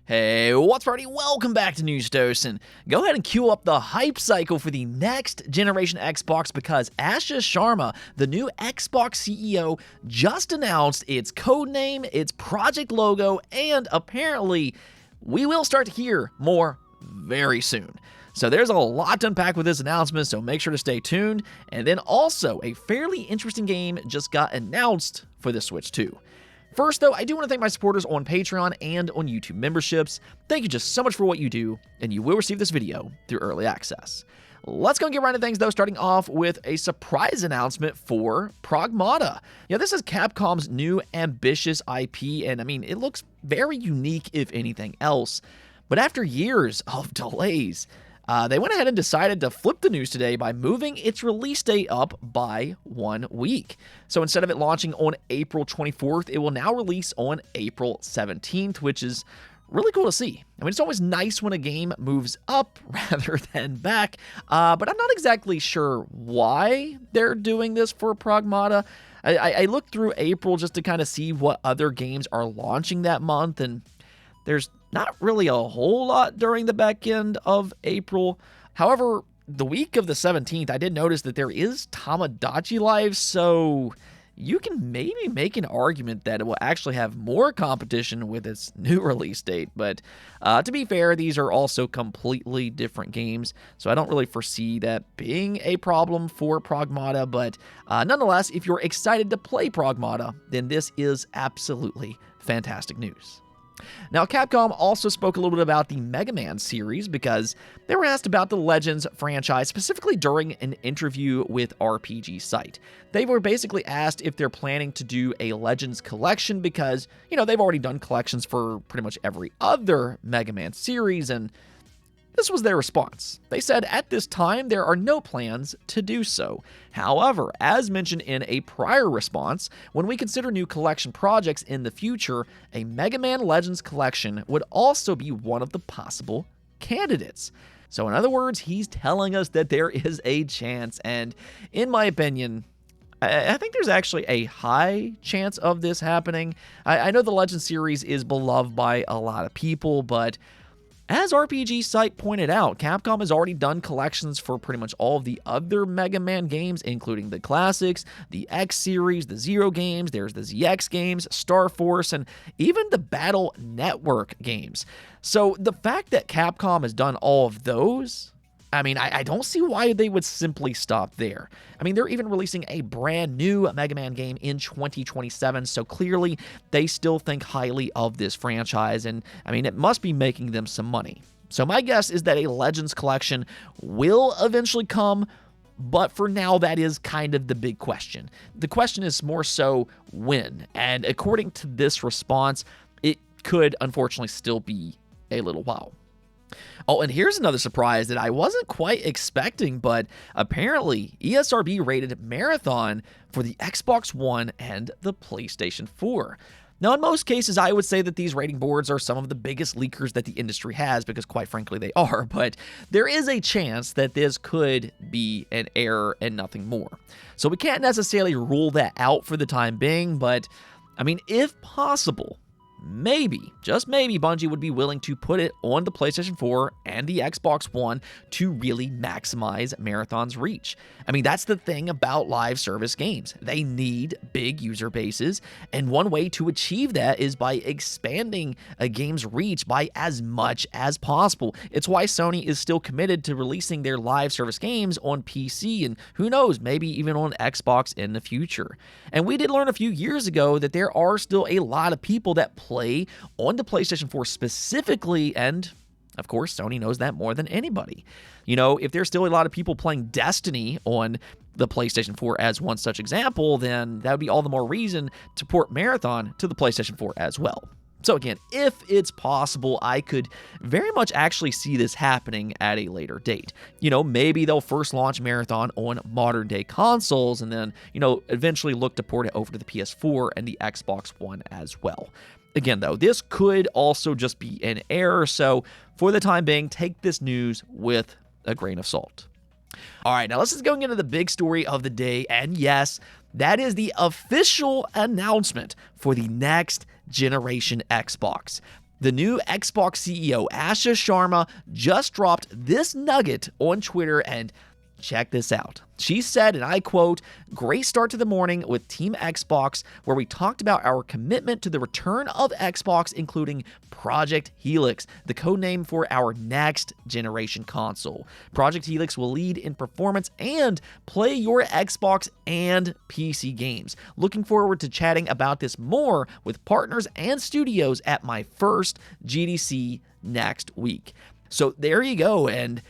Hey, what's party? Welcome back to News Dose, and go ahead and cue up the hype cycle for the next generation Xbox because Ashish Sharma, the new Xbox CEO, just announced its codename, its project logo, and apparently we will start to hear more very soon. So there's a lot to unpack with this announcement, so make sure to stay tuned. And then also, a fairly interesting game just got announced for the Switch 2. First, though, I do want to thank my supporters on Patreon and on YouTube memberships. Thank you just so much for what you do, and you will receive this video through early access. Let's go and get right into things, though, starting off with a surprise announcement for Pragmata. Yeah, this is Capcom's new ambitious IP, and I mean, it looks very unique, if anything else. But after years of delays, they went ahead and decided to flip the news today by moving its release date up by 1 week. So instead of it launching on April 24th, it will now release on April 17th, which is really cool to see. I mean, it's always nice when a game moves up rather than back, but I'm not exactly sure why they're doing this for Pragmata. I looked through April just to kind of see what other games are launching that month, and there's not really a whole lot during the back end of April. However, the week of the 17th, I did notice that there is Tamagotchi Live, so you can maybe make an argument that it will actually have more competition with its new release date. But to be fair, these are also completely different games, so I don't really foresee that being a problem for Pragmata. But nonetheless, if you're excited to play Pragmata, then this is absolutely fantastic news. Now, Capcom also spoke a little bit about the Mega Man series because they were asked about the Legends franchise, specifically during an interview with RPG Site. They were basically asked if they're planning to do a Legends collection because, they've already done collections for pretty much every other Mega Man series, and this was their response. They said, at this time, there are no plans to do so. However, as mentioned in a prior response, when we consider new collection projects in the future, a Mega Man Legends collection would also be one of the possible candidates. So in other words, he's telling us that there is a chance, and in my opinion, I think there's actually a high chance of this happening. I know the Legends series is beloved by a lot of people, but as RPG Site pointed out, Capcom has already done collections for pretty much all of the other Mega Man games, including the classics, the X series, the Zero games, there's the ZX games, Star Force, and even the Battle Network games. So the fact that Capcom has done all of those, I mean, I don't see why they would simply stop there. I mean, they're even releasing a brand new Mega Man game in 2027, so clearly they still think highly of this franchise, and I mean, it must be making them some money. So my guess is that a Legends collection will eventually come, but for now, that is kind of the big question. The question is more so when, and according to this response, it could unfortunately still be a little while. Oh, and here's another surprise that I wasn't quite expecting, but apparently ESRB rated Marathon for the Xbox One and the PlayStation 4. Now, in most cases, I would say that these rating boards are some of the biggest leakers that the industry has, because quite frankly, they are, but there is a chance that this could be an error and nothing more. So we can't necessarily rule that out for the time being, but I mean, if possible, maybe, just maybe, Bungie would be willing to put it on the PlayStation 4 and the Xbox One to really maximize Marathon's reach. I mean, that's the thing about live service games. They need big user bases, and one way to achieve that is by expanding a game's reach by as much as possible. It's why Sony is still committed to releasing their live service games on PC, and who knows, maybe even on Xbox in the future. And we did learn a few years ago that there are still a lot of people that play on the PlayStation 4 specifically, and of course, Sony knows that more than anybody. If there's still a lot of people playing Destiny on the PlayStation 4 as one such example, then that would be all the more reason to port Marathon to the PlayStation 4 as well. So again, if it's possible, I could very much actually see this happening at a later date. Maybe they'll first launch Marathon on modern day consoles and then, eventually look to port it over to the PS4 and the Xbox One as well. Again, though, this could also just be an error, so for the time being, take this news with a grain of salt. All right, now let's just go into the big story of the day, and yes, that is the official announcement for the next generation Xbox. The new Xbox CEO, Asha Sharma, just dropped this nugget on Twitter, and check this out. She said, and I quote, "Great start to the morning with Team Xbox, where we talked about our commitment to the return of Xbox, including Project Helix, the codename for our next generation console. Project Helix will lead in performance and play your Xbox and PC games. Looking forward to chatting about this more with partners and studios at my first GDC next week." So there you go, and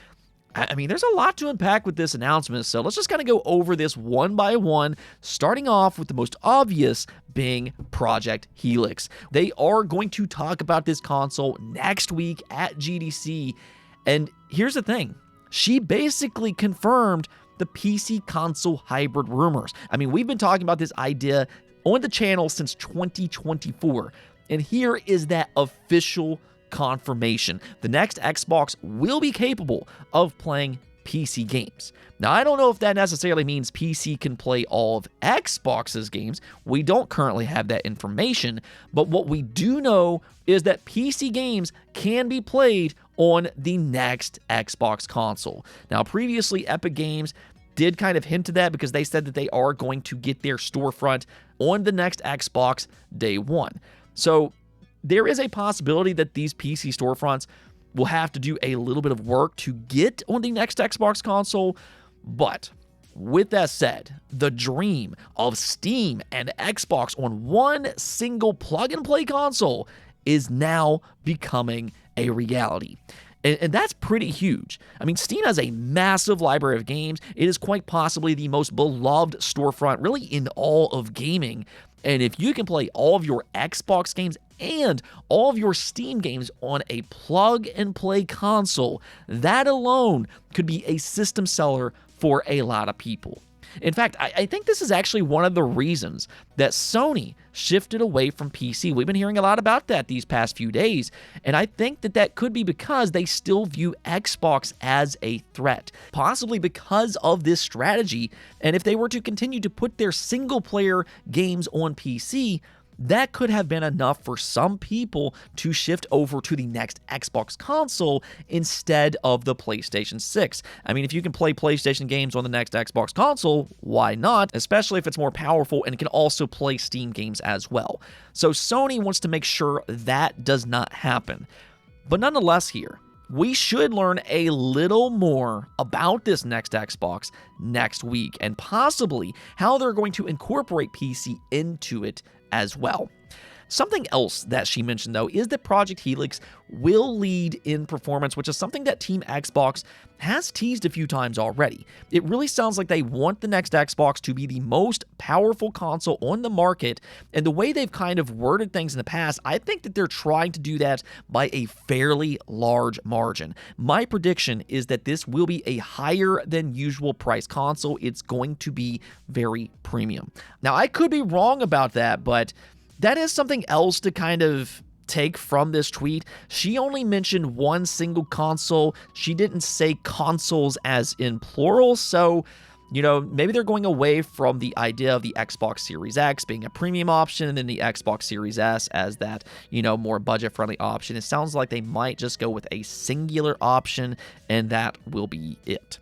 I mean, there's a lot to unpack with this announcement, so let's just kind of go over this one by one, starting off with the most obvious being Project Helix. They are going to talk about this console next week at GDC, and here's the thing. She basically confirmed the PC console hybrid rumors. I mean, we've been talking about this idea on the channel since 2024, and here is that official confirmation. The next Xbox will be capable of playing PC games. Now, I don't know if that necessarily means PC can play all of Xbox's games. We don't currently have that information, but what we do know is that PC games can be played on the next Xbox console. Now, previously, Epic Games did kind of hint to that because they said that they are going to get their storefront on the next Xbox day one. So there is a possibility that these PC storefronts will have to do a little bit of work to get on the next Xbox console. But with that said, the dream of Steam and Xbox on one single plug-and-play console is now becoming a reality. And that's pretty huge. I mean, Steam has a massive library of games. It is quite possibly the most beloved storefront, really, in all of gaming. And if you can play all of your Xbox games and all of your Steam games on a plug-and-play console, that alone could be a system seller for a lot of people. In fact, I think this is actually one of the reasons that Sony shifted away from PC. We've been hearing a lot about that these past few days, and I think that that could be because they still view Xbox as a threat, possibly because of this strategy. And if they were to continue to put their single-player games on PC, that could have been enough for some people to shift over to the next Xbox console instead of the PlayStation 6. I mean, if you can play PlayStation games on the next Xbox console, why not? Especially if it's more powerful and it can also play Steam games as well. So Sony wants to make sure that does not happen. But nonetheless here, we should learn a little more about this next Xbox next week and possibly how they're going to incorporate PC into it as well. Something else that she mentioned, though, is that Project Helix will lead in performance, which is something that Team Xbox has teased a few times already. It really sounds like they want the next Xbox to be the most powerful console on the market, and the way they've kind of worded things in the past, I think that they're trying to do that by a fairly large margin. My prediction is that this will be a higher than usual price console. It's going to be very premium. Now, I could be wrong about that, but that is something else to kind of take from this tweet. She only mentioned one single console. She didn't say consoles as in plural. So, you know, maybe they're going away from the idea of the Xbox Series X being a premium option and then the Xbox Series S as that, you know, more budget-friendly option. It sounds like they might just go with a singular option, and that will be it.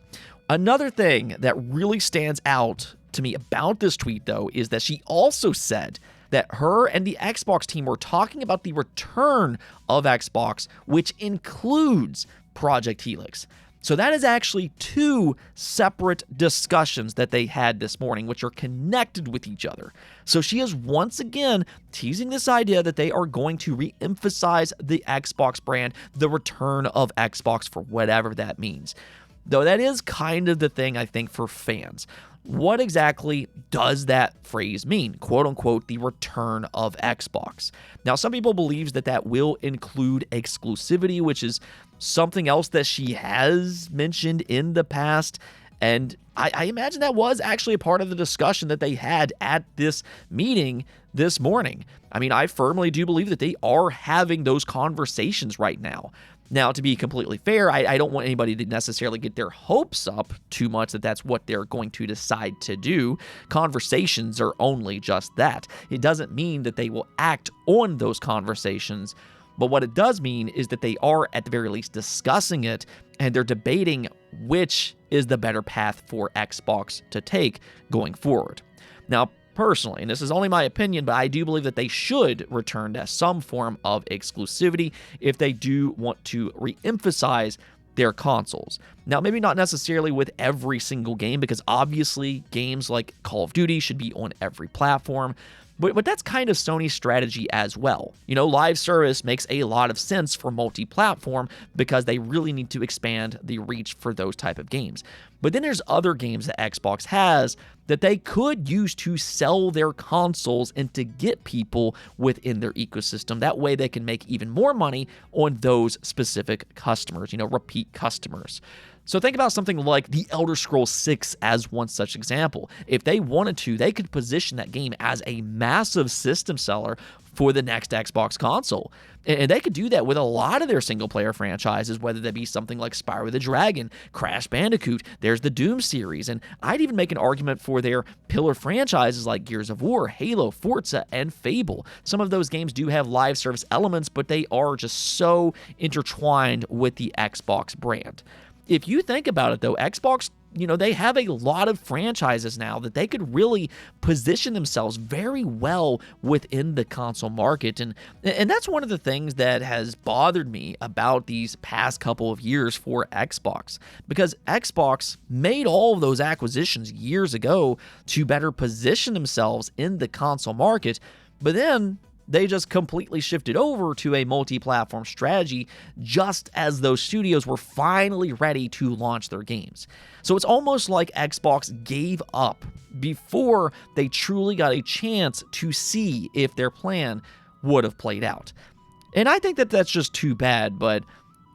Another thing that really stands out to me about this tweet, though, is that she also said that her and the Xbox team were talking about the return of Xbox, which includes Project Helix. So that is actually two separate discussions that they had this morning, which are connected with each other. So she is once again teasing this idea that they are going to re-emphasize the Xbox brand, the return of Xbox, for whatever that means. Though that is kind of the thing, I think, for fans. What exactly does that phrase mean? Quote unquote, the return of Xbox. Now, some people believe that that will include exclusivity, which is something else that she has mentioned in the past. And I imagine that was actually a part of the discussion that they had at this meeting this morning. I mean, I firmly do believe that they are having those conversations right now. Now, to be completely fair, I don't want anybody to necessarily get their hopes up too much that that's what they're going to decide to do. Conversations are only just that. It doesn't mean that they will act on those conversations, But what it does mean is that they are at the very least discussing it, and they're debating which is the better path for Xbox to take going forward. Now, personally, and this is only my opinion, but I do believe that they should return to some form of exclusivity if they do want to re-emphasize their consoles. Now, maybe not necessarily with every single game, because obviously games like Call of Duty should be on every platform, but that's kind of Sony's strategy as well. You know, live service makes a lot of sense for multi-platform because they really need to expand the reach for those type of games. But then there's other games that Xbox has that they could use to sell their consoles and to get people within their ecosystem. That way they can make even more money on those specific customers, you know, repeat customers. So think about something like The Elder Scrolls 6 as one such example. If they wanted to, they could position that game as a massive system seller for the next Xbox console. And they could do that with a lot of their single-player franchises, whether that be something like Spyro the Dragon, Crash Bandicoot, there's the Doom series, and I'd even make an argument for their pillar franchises like Gears of War, Halo, Forza, and Fable. Some of those games do have live service elements, but they are just so intertwined with the Xbox brand. If you think about it, though, Xbox, you know, they have a lot of franchises now that they could really position themselves very well within the console market. And that's one of the things that has bothered me about these past couple of years for Xbox, because Xbox made all of those acquisitions years ago to better position themselves in the console market, but then they just completely shifted over to a multi-platform strategy just as those studios were finally ready to launch their games. So it's almost like Xbox gave up before they truly got a chance to see if their plan would have played out. And I think that that's just too bad, but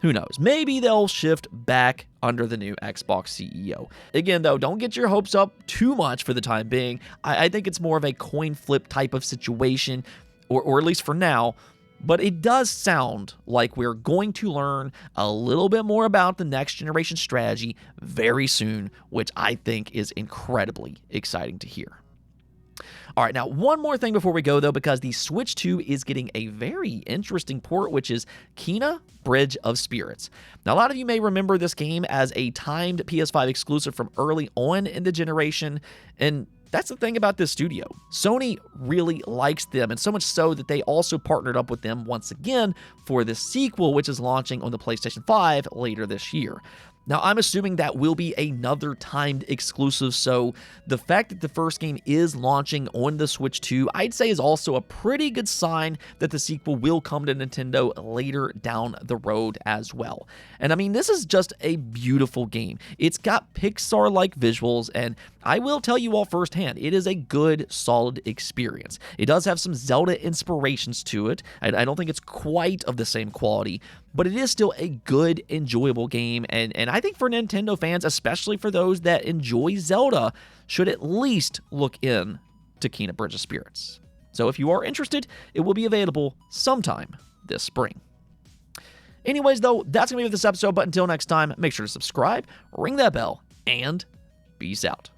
who knows? Maybe they'll shift back under the new Xbox CEO. Again, though, don't get your hopes up too much for the time being. I think it's more of a coin flip type of situation, or at least for now, but it does sound like we're going to learn a little bit more about the next generation strategy very soon, which I think is incredibly exciting to hear. All right, now one more thing before we go, though, because the Switch 2 is getting a very interesting port, which is Kena Bridge of Spirits. Now, a lot of you may remember this game as a timed PS5 exclusive from early on in the generation, and that's the thing about this studio. Sony really likes them, and so much so that they also partnered up with them once again for the sequel, which is launching on the PlayStation 5 later this year. Now, I'm assuming that will be another timed exclusive, so the fact that the first game is launching on the Switch 2, I'd say is also a pretty good sign that the sequel will come to Nintendo later down the road as well. And I mean, this is just a beautiful game. It's got Pixar-like visuals, and I will tell you all firsthand, it is a good, solid experience. It does have some Zelda inspirations to it. I don't think it's quite of the same quality, but it is still a good, enjoyable game, and I think for Nintendo fans, especially for those that enjoy Zelda, should at least look in to Kena Bridge of Spirits. So if you are interested, it will be available sometime this spring. Anyways, though, that's going to be it for this episode, but until next time, make sure to subscribe, ring that bell, and peace out.